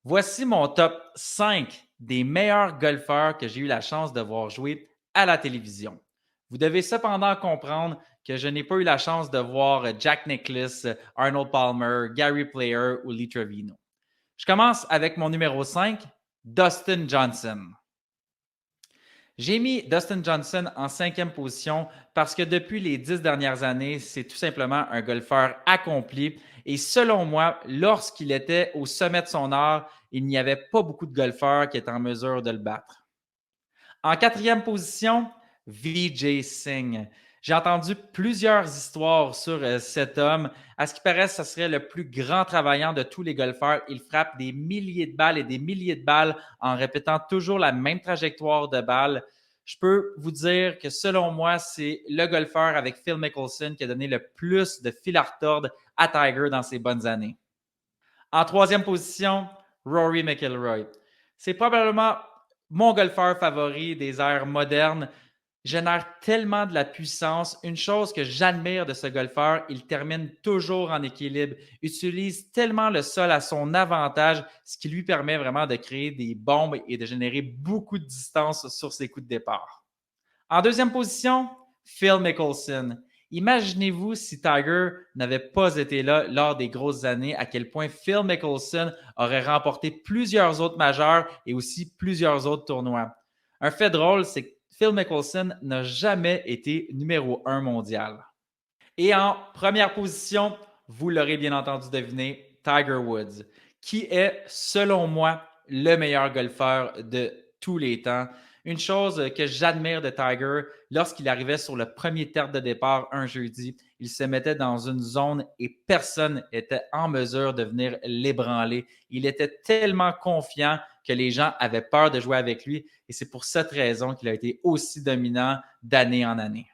Voici mon top 5 des meilleurs golfeurs que j'ai eu la chance de voir jouer à la télévision. Vous devez cependant comprendre que je n'ai pas eu la chance de voir Jack Nicklaus, Arnold Palmer, Gary Player ou Lee Trevino. Je commence avec mon numéro 5, Dustin Johnson. J'ai mis Dustin Johnson en cinquième position parce que depuis les 10 dernières années, c'est tout simplement un golfeur accompli. Et selon moi, lorsqu'il était au sommet de son art, il n'y avait pas beaucoup de golfeurs qui étaient en mesure de le battre. En quatrième position, Vijay Singh. J'ai entendu plusieurs histoires sur cet homme. À ce qui paraît, ce serait le plus grand travaillant de tous les golfeurs. Il frappe des milliers de balles et des milliers de balles en répétant toujours la même trajectoire de balle. Je peux vous dire que selon moi, c'est le golfeur avec Phil Mickelson qui a donné le plus de fil à retordre à Tiger dans ses bonnes années. En troisième position, Rory McIlroy. C'est probablement mon golfeur favori des ères modernes. Génère tellement de la puissance. Une chose que j'admire de ce golfeur, il termine toujours en équilibre, utilise tellement le sol à son avantage, ce qui lui permet vraiment de créer des bombes et de générer beaucoup de distance sur ses coups de départ. En deuxième position, Phil Mickelson. Imaginez-vous si Tiger n'avait pas été là lors des grosses années, à quel point Phil Mickelson aurait remporté plusieurs autres majeurs et aussi plusieurs autres tournois. Un fait drôle, c'est que Phil Mickelson n'a jamais été numéro 1 mondial. Et en première position, vous l'aurez bien entendu deviner, Tiger Woods, qui est, selon moi, le meilleur golfeur de tous les temps. Une chose que j'admire de Tiger, lorsqu'il arrivait sur le premier terre de départ un jeudi, il se mettait dans une zone et personne n'était en mesure de venir l'ébranler. Il était tellement confiant que les gens avaient peur de jouer avec lui et c'est pour cette raison qu'il a été aussi dominant d'année en année.